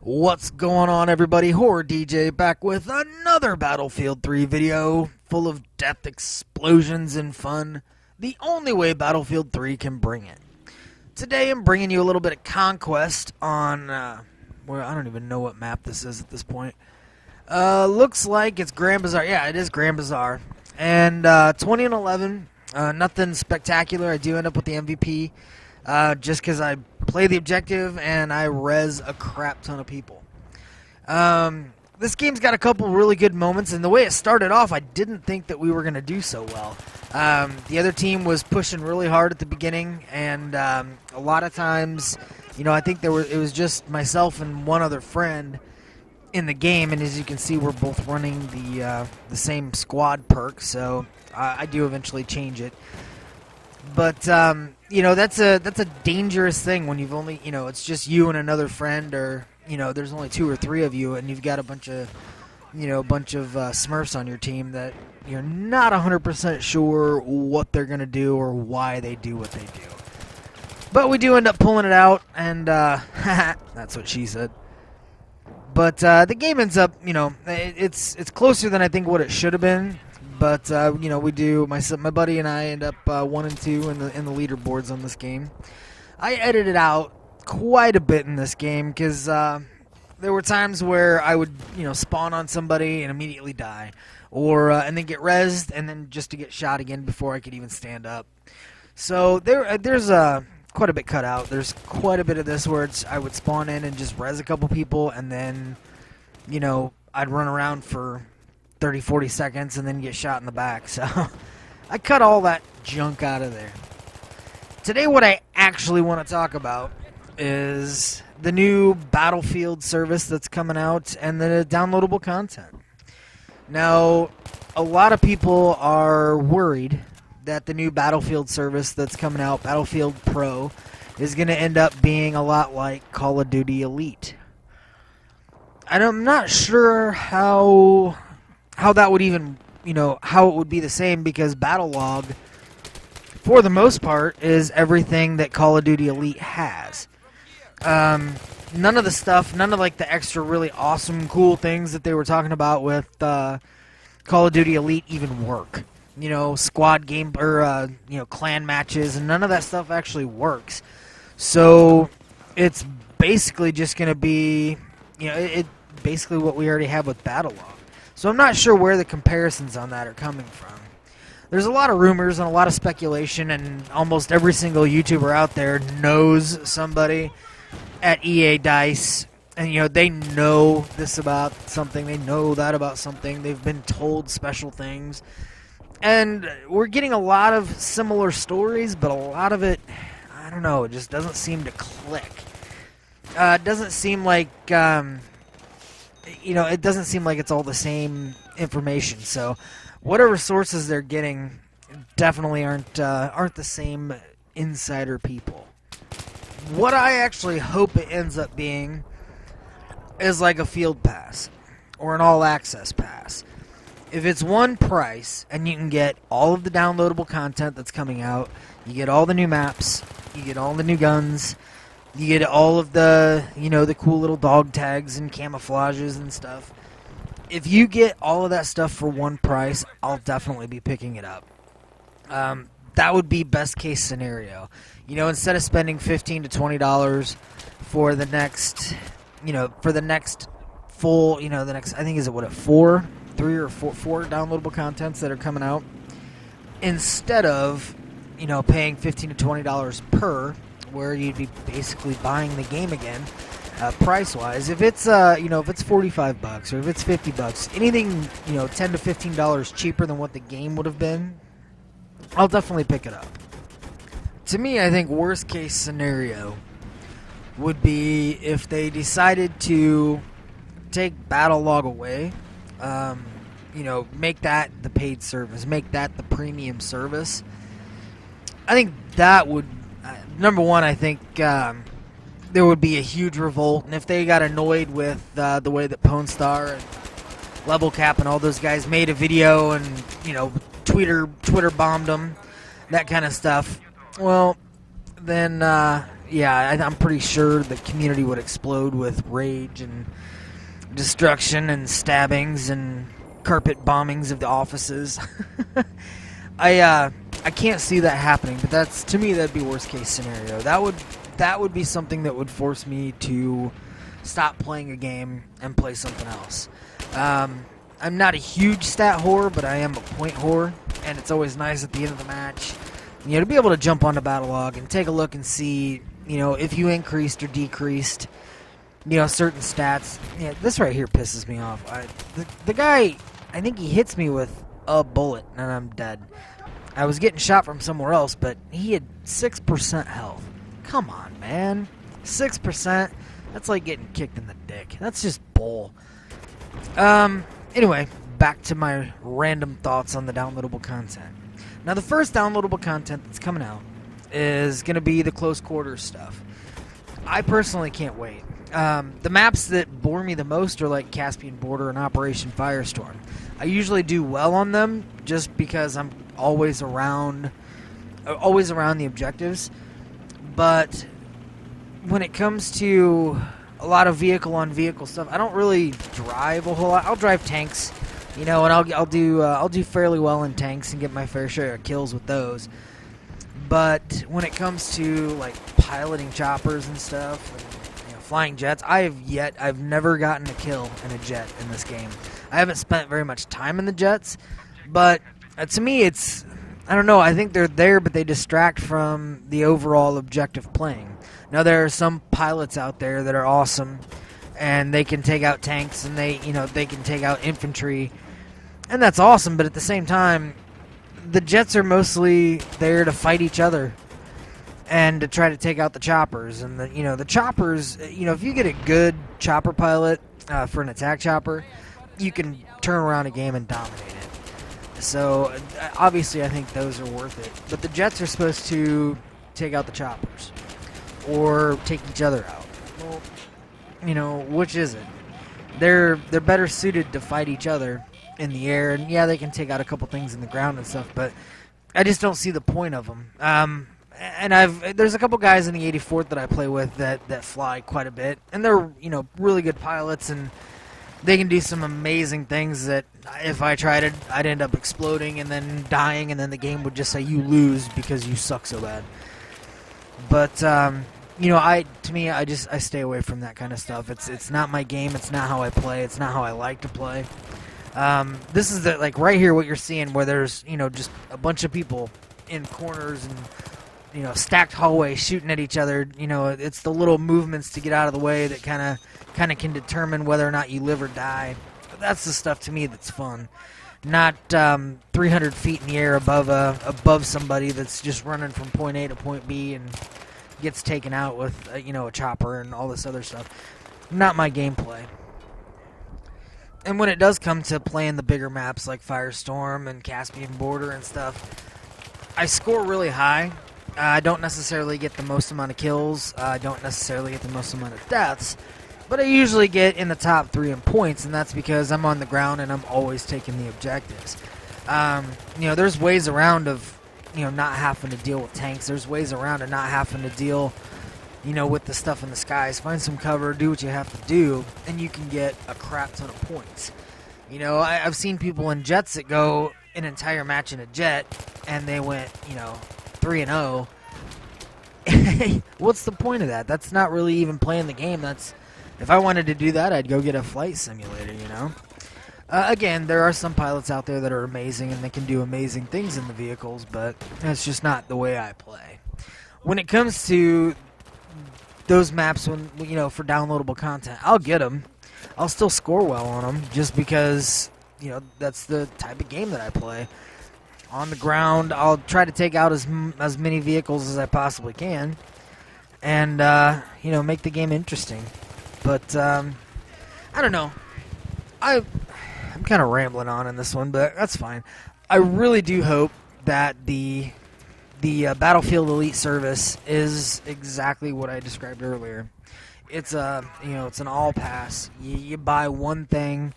What's going on, everybody? Horror DJ back with another Battlefield 3 video full of death, explosions, and fun, the only way Battlefield 3 can bring it. Today I'm bringing you a little bit of Conquest on, well, I don't even know what map this is at this point. Looks like it's Grand Bazaar. Yeah, it is Grand Bazaar. And 20 and 11, nothing spectacular. I do end up with the MVP. Just because I play the objective and I res a crap ton of people. This game's got a couple really good moments, and the way it started off, I didn't think that we were going to do so well. The other team was pushing really hard at the beginning, and a lot of times, you know, I think it was just myself and one other friend in the game, and as you can see, we're both running the same squad perk, so I do eventually change it. But you know, that's a dangerous thing when you've only, you know, it's just you and another friend, or you know, there's only 2 or 3 of you, and you've got a bunch of Smurfs on your team that you're not 100% sure what they're gonna do or why they do what they do. But we do end up pulling it out, and that's what she said. But the game ends up, you know, it's closer than I think what it should have been. But you know, we do. My buddy and I end up 1 and 2 in the leaderboards on this game. I edited out quite a bit in this game because there were times where I would, you know, spawn on somebody and immediately die, or and then get rezzed and then just to get shot again before I could even stand up. So there's quite a bit cut out. There's quite a bit of this where I would spawn in and just res a couple people, and then, you know, I'd run around for 30-40 seconds and then get shot in the back. So I cut all that junk out of there. Today what I actually want to talk about is the new Battlefield service that's coming out and the downloadable content. Now, a lot of people are worried that the new Battlefield service that's coming out, Battlefield Pro, is going to end up being a lot like Call of Duty Elite. And I'm not sure how that would even, you know, how it would be the same, because Battle Log, for the most part, is everything that Call of Duty Elite has. None of the stuff, none of like the extra really awesome, cool things that they were talking about with Call of Duty Elite even work. You know, squad game, or you know, clan matches, and none of that stuff actually works. So it's basically just going to be, you know, it basically what we already have with Battle Log. So I'm not sure where the comparisons on that are coming from. There's a lot of rumors and a lot of speculation, and almost every single YouTuber out there knows somebody at EA Dice, and you know, they know this about something, they know that about something, they've been told special things, and we're getting a lot of similar stories, but a lot of it, I don't know, it just doesn't seem to click. It doesn't seem like you know, it doesn't seem like it's all the same information. So whatever sources they're getting definitely aren't the same insider people. What I actually hope it ends up being is like a field pass or an all access pass. If it's one price and you can get all of the downloadable content that's coming out, you get all the new maps, you get all the new guns, you get all of the, you know, the cool little dog tags and camouflages and stuff. If you get all of that stuff for one price, I'll definitely be picking it up. That would be best case scenario. You know, instead of spending $15 to $20 for the next, you know, for the next full, you know, the next, I think, is it what, 4 downloadable contents that are coming out, instead of, you know, paying $15 to $20 per, where you'd be basically buying the game again, price-wise. If it's you know, if it's $45 or if it's $50, anything, you know, $10 to $15 cheaper than what the game would have been, I'll definitely pick it up. To me, I think worst case scenario would be if they decided to take Battle Log away, you know, make that the paid service, make that the premium service. I think that would, number one, I think there would be a huge revolt, and if they got annoyed with the way that Pwn Star and Level Cap and all those guys made a video and, you know, Twitter bombed them, that kind of stuff, well, then yeah, I'm pretty sure the community would explode with rage and destruction and stabbings and carpet bombings of the offices. I can't see that happening, but that's, to me, that'd be worst case scenario. That would be something that would force me to stop playing a game and play something else. I'm not a huge stat whore, but I am a point whore, and it's always nice at the end of the match, to be able to jump onto Battle Log and take a look and see, if you increased or decreased, certain stats. Yeah, this right here pisses me off. The guy, I think he hits me with a bullet, and I'm dead. I was getting shot from somewhere else, but he had 6% health. Come on, man. 6%? That's like getting kicked in the dick. That's just bull. Anyway, back to my random thoughts on the downloadable content. Now, the first downloadable content that's coming out is going to be the close quarters stuff. I personally can't wait. The maps that bore me the most are like Caspian Border and Operation Firestorm. I usually do well on them just because I'm always around the objectives. But when it comes to a lot of vehicle-on-vehicle stuff, I don't really drive a whole lot. I'll drive tanks, and I'll do fairly well in tanks and get my fair share of kills with those. But when it comes to like piloting choppers and stuff, and, flying jets, I've never gotten a kill in a jet in this game. I haven't spent very much time in the jets, but to me, I don't know. I think they're there, but they distract from the overall objective playing. Now, there are some pilots out there that are awesome, and they can take out tanks, and they can take out infantry, and that's awesome. But at the same time, the jets are mostly there to fight each other and to try to take out the choppers. And the choppers, if you get a good chopper pilot for an attack chopper, you can turn around a game and dominate it. So obviously, I think those are worth it. But the jets are supposed to take out the choppers or take each other out. Well, which is it? They're better suited to fight each other in the air, and yeah, they can take out a couple things in the ground and stuff, but I just don't see the point of them. And there's a couple guys in the 84th that I play with that fly quite a bit, and they're really good pilots, and they can do some amazing things that if I tried it, I'd end up exploding and then dying, and then the game would just say you lose because you suck so bad. But I stay away from that kind of stuff. It's not my game. It's not how I play. It's not how I like to play. This is right here what you're seeing, where there's just a bunch of people in corners and stacked hallways shooting at each other. It's the little movements to get out of the way that kind of can determine whether or not you live or die. That's the stuff to me that's fun, not 300 feet in the air above somebody that's just running from point A to point B and gets taken out with a chopper and all this other stuff. Not my gameplay. And when it does come to playing the bigger maps like Firestorm and Caspian Border and stuff, I score really high. I don't necessarily get the most amount of kills. I don't necessarily get the most amount of deaths. But I usually get in the top 3 in points, and that's because I'm on the ground and I'm always taking the objectives. There's ways around of, not having to deal with tanks. There's ways around of not having to deal with the stuff in the skies. Find some cover, do what you have to do, and you can get a crap ton of points. I've seen people in jets that go an entire match in a jet, and they went, 3-0. What's the point of that? That's not really even playing the game. If I wanted to do that, I'd go get a flight simulator, Again, there are some pilots out there that are amazing, and they can do amazing things in the vehicles, but that's just not the way I play. When it comes to those maps, for downloadable content, I'll get them. I'll still score well on them, just because, that's the type of game that I play. On the ground, I'll try to take out as many vehicles as I possibly can, and make the game interesting. But I don't know. I'm kind of rambling on in this one, but that's fine. I really do hope that the Battlefield Elite service is exactly what I described earlier. It's it's an all pass. You buy one thing,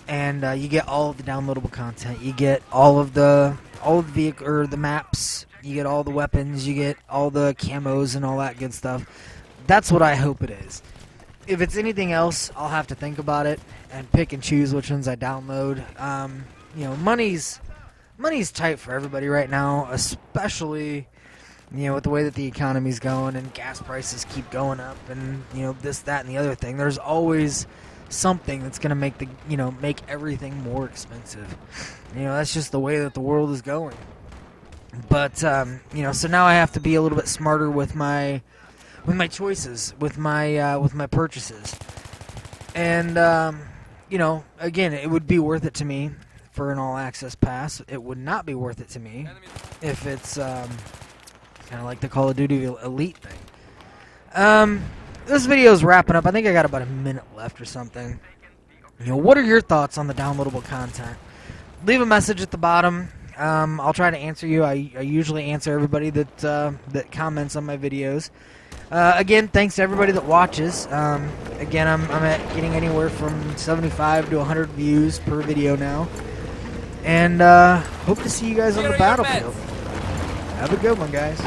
and you get all of the downloadable content. You get all of the vehicle or the maps You get all the weapons, you get all the camos and all that good stuff. That's what I hope it is. If it's anything else, I'll have to think about it and pick and choose which ones I download. You know, money's tight for everybody right now, especially, you know, with the way that the economy's going and gas prices keep going up and, you know, this, that, and the other thing. There's always something that's going to make everything more expensive. You know, that's just the way that the world is going. But, you know, so now I have to be a little bit smarter with my choices, with my purchases. And, you know, again, it would be worth it to me for an all-access pass. It would not be worth it to me if it's kind of like the Call of Duty Elite thing. This video is wrapping up. I think I got about a minute left or something. You know, what are your thoughts on the downloadable content? Leave a message at the bottom. I'll try to answer you. I usually answer everybody that comments on my videos. Again, thanks to everybody that watches. Again, I'm at getting anywhere from 75 to 100 views per video now. And hope to see you guys on the battlefield. Have a good one, guys.